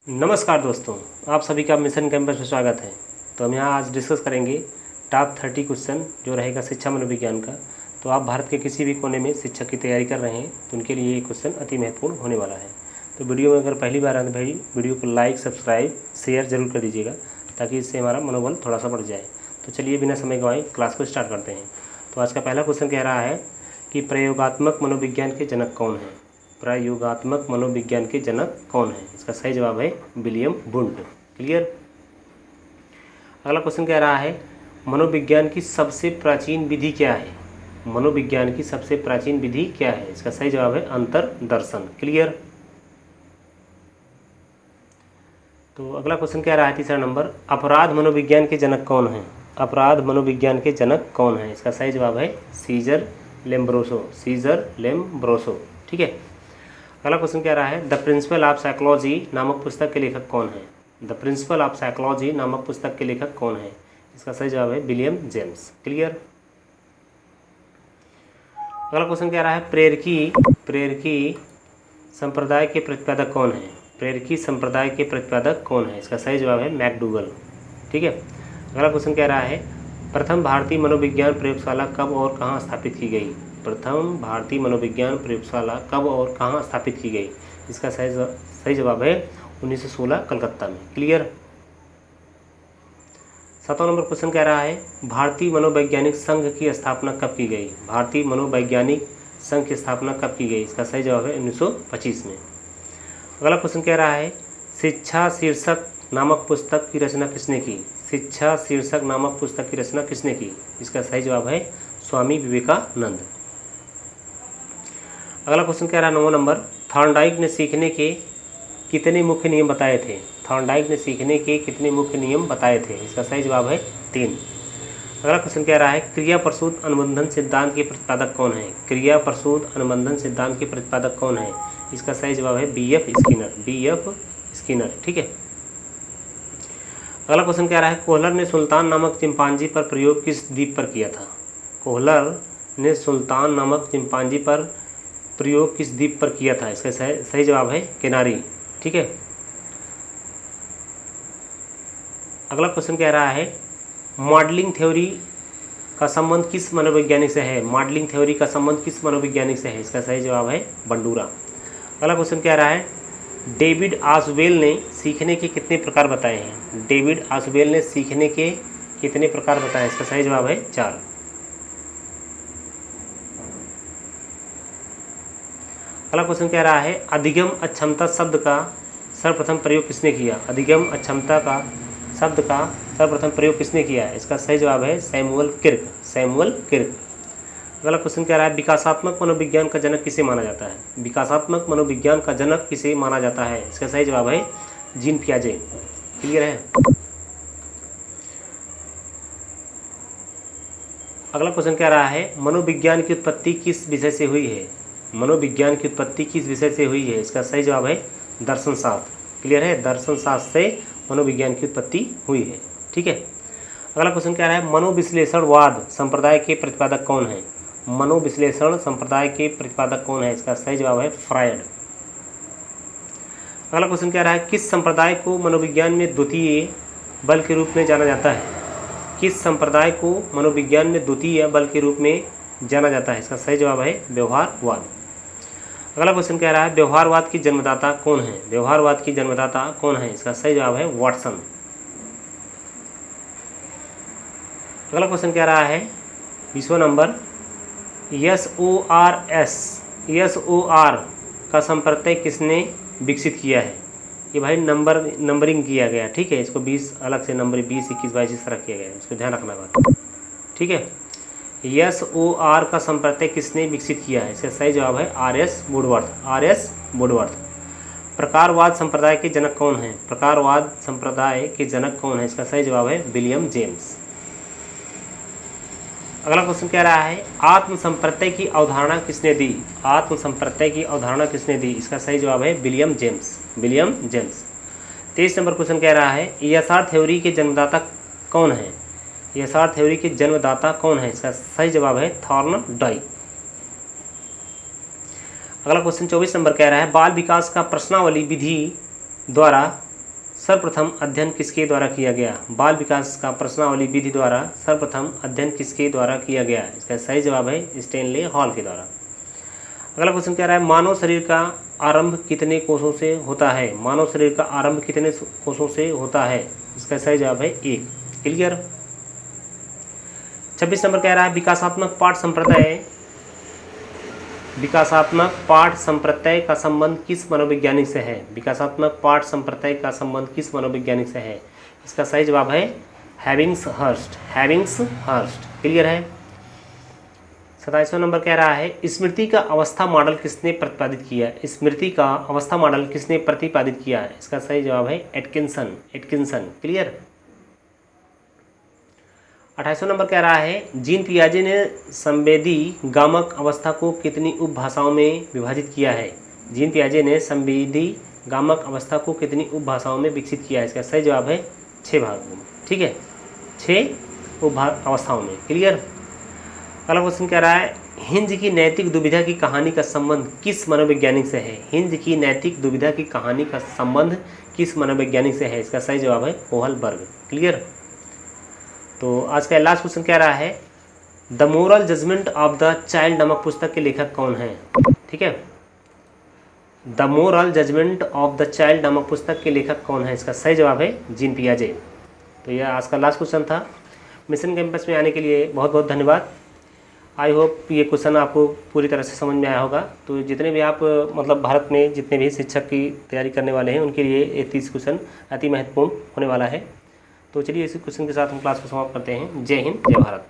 नमस्कार दोस्तों, आप सभी का मिशन कैंपस में स्वागत है। तो हम यहाँ आज डिस्कस करेंगे टॉप 30 क्वेश्चन जो रहेगा शिक्षा मनोविज्ञान का। तो आप भारत के किसी भी कोने में शिक्षा की तैयारी कर रहे हैं तो उनके लिए ये क्वेश्चन अति महत्वपूर्ण होने वाला है। तो वीडियो में अगर पहली बार आए भाई वीडियो को लाइक, सब्सक्राइब, शेयर जरूर कर दीजिएगा ताकि इससे हमारा मनोबल थोड़ा सा बढ़ जाए। तो चलिए बिना समय गंवाए क्लास को स्टार्ट करते हैं। तो आज का पहला क्वेश्चन कह रहा है कि प्रयोगात्मक मनोविज्ञान के जनक कौन हैं। प्रयोगात्मक मनोविज्ञान के जनक कौन है? इसका सही जवाब है विलियम वुंड। क्लियर। अगला क्वेश्चन कह रहा है मनोविज्ञान की सबसे प्राचीन विधि क्या है। मनोविज्ञान की सबसे प्राचीन विधि क्या है? इसका सही जवाब है अंतर्दर्शन। क्लियर। तो अगला क्वेश्चन कह रहा है तीसरा नंबर, अपराध मनोविज्ञान के जनक कौन है। अपराध मनोविज्ञान के जनक कौन है? इसका सही जवाब है सीजर लेम्ब्रोसो। सीजर लेम्ब्रोसो। ठीक है। अगला क्वेश्चन कह रहा है द प्रिंसिपल ऑफ साइकोलॉजी नामक पुस्तक के लेखक कौन है। द प्रिंसिपल ऑफ साइकोलॉजी नामक पुस्तक के लेखक कौन है? इसका सही जवाब है विलियम जेम्स। क्लियर। अगला क्वेश्चन कह रहा है प्रेरकी संप्रदाय के प्रतिपादक कौन है। प्रेरकी संप्रदाय के प्रतिपादक कौन है? इसका सही जवाब है मैकडूगल। ठीक है। अगला क्वेश्चन कह रहा है प्रथम भारतीय मनोविज्ञान प्रयोगशाला कब और कहाँ स्थापित की गई। प्रथम भारतीय मनोविज्ञान प्रयोगशाला कब और कहाँ स्थापित की गई? इसका सही जवाब है 1916 कलकत्ता में। क्लियर। 7वां नंबर क्वेश्चन कह रहा है भारतीय मनोवैज्ञानिक संघ की स्थापना कब की गई। भारतीय मनोवैज्ञानिक संघ की स्थापना कब की गई? इसका सही जवाब है 1925 में। अगला क्वेश्चन कह रहा है शिक्षा शीर्षक नामक पुस्तक की रचना किसने की। शिक्षा शीर्षक नामक पुस्तक की रचना किसने की? इसका सही जवाब है स्वामी विवेकानंद। अगला क्वेश्चन कह रहा है 9वां नंबर, थॉर्नडाइक ने सीखने के कितने मुख्य नियम बताए थे। थॉर्नडाइक ने सीखने के कितने मुख्य नियम बताए थे? इसका सही जवाब है 3। अगला क्वेश्चन कह रहा है क्रिया प्रसूत अनुबंधन सिद्धांत के प्रतिपादक कौन है। क्रिया प्रसूत अनुबंधन सिद्धांत के प्रतिपादक कौन है? इसका सही जवाब है B.F. स्किनर। B.F. स्किनर। ठीक है। अगला क्वेश्चन कह रहा है कोहलर ने सुल्तान नामक चिंपांजी पर प्रयोग किस द्वीप पर किया था। कोहलर ने सुल्तान नामक चिंपांजी पर प्रयोग किस द्वीप पर किया था? इसका सही जवाब है किनारी। ठीक है। अगला क्वेश्चन कह रहा है मॉडलिंग थ्योरी का संबंध किस मनोवैज्ञानिक से है। मॉडलिंग थ्योरी का संबंध किस मनोवैज्ञानिक से है? इसका सही जवाब है बंडूरा। अगला क्वेश्चन कह रहा है डेविड आसवेल ने सीखने के कितने प्रकार बताए हैं। डेविड आसवेल ने सीखने के कितने प्रकार बताए? इसका सही जवाब है 4। अगला क्वेश्चन कह रहा है अधिगम अक्षमता शब्द का सर्वप्रथम प्रयोग किसने किया। अधिगम अक्षमता का शब्द का सर्वप्रथम प्रयोग किसने किया है? इसका सही जवाब है सैमुअल किर्क। Samuel Kirk. अगला क्वेश्चन कह रहा है विकासात्मक मनोविज्ञान का जनक किसे माना जाता है। विकासात्मक मनोविज्ञान का जनक किसे माना जाता है? इसका सही जवाब है जीन पियाजे। क्लियर है। अगला क्वेश्चन कह रहा है मनोविज्ञान की उत्पत्ति किस विषय से हुई है। मनोविज्ञान की उत्पत्ति किस विषय से हुई है? इसका सही जवाब है दर्शन शास्त्र। क्लियर है। दर्शन शास्त्र से मनोविज्ञान की उत्पत्ति हुई है। ठीक है। अगला क्वेश्चन कह रहा है मनोविश्लेषणवाद संप्रदाय के प्रतिपादक कौन है। मनोविश्लेषण संप्रदाय के प्रतिपादक कौन है? इसका सही जवाब है फ्रायड। अगला क्वेश्चन कह रहा है किस संप्रदाय को मनोविज्ञान में द्वितीय बल के रूप में जाना जाता है। किस संप्रदाय को मनोविज्ञान में द्वितीय बल के रूप में जाना जाता है? इसका सही जवाब है व्यवहारवाद। अगला क्वेश्चन कह रहा है व्यवहारवाद की जन्मदाता कौन है। व्यवहारवाद की जन्मदाता कौन है? इसका सही जवाब है वाटसन। अगला क्वेश्चन कह रहा है 20वां नंबर SOR का संप्रत्यय किसने विकसित किया है। ये भाई नंबरिंग किया गया। ठीक है। इसको 20 अलग से नंबर 20, 21, 22 इस तरह किया गया है। इसको ध्यान रखना बात। ठीक है। SOR का संप्रत्यय किसने विकसित किया है? इसका सही जवाब है R.S. वुडवर्थ। R.S. वुडवर्थ। प्रकारवाद संप्रदाय के जनक कौन है। प्रकारवाद संप्रदाय के जनक कौन है? इसका सही जवाब है विलियम जेम्स। अगला क्वेश्चन कह रहा है आत्म संप्रत्यय की अवधारणा किसने दी। आत्म संप्रत्यय की अवधारणा किसने दी? इसका सही जवाब है William James. William James. 23 number question कह रहा है ESR थ्योरी के जन्मदाता कौन है। ESR थ्योरी के जन्मदाता कौन है? इसका सही जवाब है थॉर्नडाइक। अगला क्वेश्चन 24 नंबर कह रहा है बाल विकास का प्रश्नावली विधि द्वारा सर्वप्रथम अध्ययन किसके द्वारा किया गया? बाल विकास का प्रश्नावली विधि द्वारा सर्वप्रथम अध्ययन किसके द्वारा किया गया? इसका सही जवाब है स्टैनले हॉल के द्वारा। अगला क्वेश्चन क्या रहा है? मानव शरीर का आरंभ कितने कोषों से होता है? मानव शरीर का आरंभ कितने कोषों से होता है? इसका सही जवाब है 1। क्लियर। 26 नंबर कह रहा है विकासात्मक पाठ संप्रत्यय का संबंध किस मनोवैज्ञानिक से है? विकासात्मक पाठ संप्रत्यय का संबंध किस मनोवैज्ञानिक से है? इसका सही जवाब है हैविंग्सहर्स्ट। क्लियर है। 27वां नंबर कह रहा है स्मृति का अवस्था मॉडल किसने प्रतिपादित किया? स्मृति का अवस्था मॉडल किसने प्रतिपादित किया है? इसका सही जवाब है एटकिंसन। क्लियर। 28वां नंबर कह रहा है जीन पियाजे ने संवेदी गामक अवस्था को कितनी उपभाषाओं में विभाजित किया है? जीन पियाजे ने संवेदी गामक अवस्था को कितनी उपभाषाओं में विकसित किया है? इसका सही जवाब है 6 भागों में। ठीक है, 6 अवस्थाओं में। क्लियर। अगला क्वेश्चन कह रहा है हिंज की नैतिक दुविधा की कहानी का संबंध किस मनोवैज्ञानिक से है? हिंज की नैतिक दुविधा की कहानी का संबंध किस मनोवैज्ञानिक से है? इसका सही जवाब है कोहलबर्ग। क्लियर। तो आज का लास्ट क्वेश्चन कह रहा है the moral judgment of the child नामक पुस्तक के लेखक कौन है? ठीक है, the moral judgment of the child नामक पुस्तक के लेखक कौन है? इसका सही जवाब है जीन पियाजे। तो यह आज का लास्ट क्वेश्चन था। मिशन कैंपस में आने के लिए बहुत बहुत धन्यवाद। आई होप ये क्वेश्चन आपको पूरी तरह से समझ में आया होगा। तो जितने भी आप मतलब भारत में जितने भी शिक्षक की तैयारी करने वाले हैं उनके लिए ये 30 क्वेश्चन अति महत्वपूर्ण होने वाला है। तो चलिए इसी क्वेश्चन के साथ हम क्लास को समाप्त करते हैं। जय हिंद, जय भारत।